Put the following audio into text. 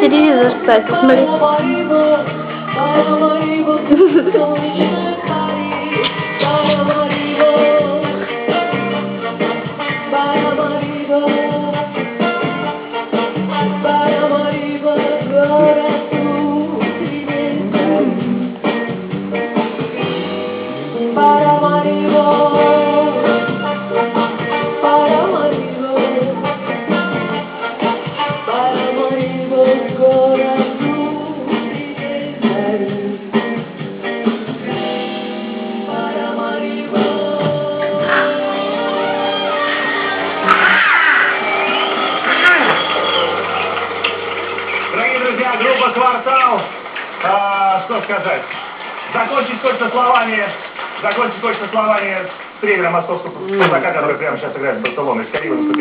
Телевизор, кстати, смотри. Дорогие друзья, группа «Квартал», что сказать, закончить хочется словами тренера московского «Спартака», который прямо сейчас играет в Барселоне,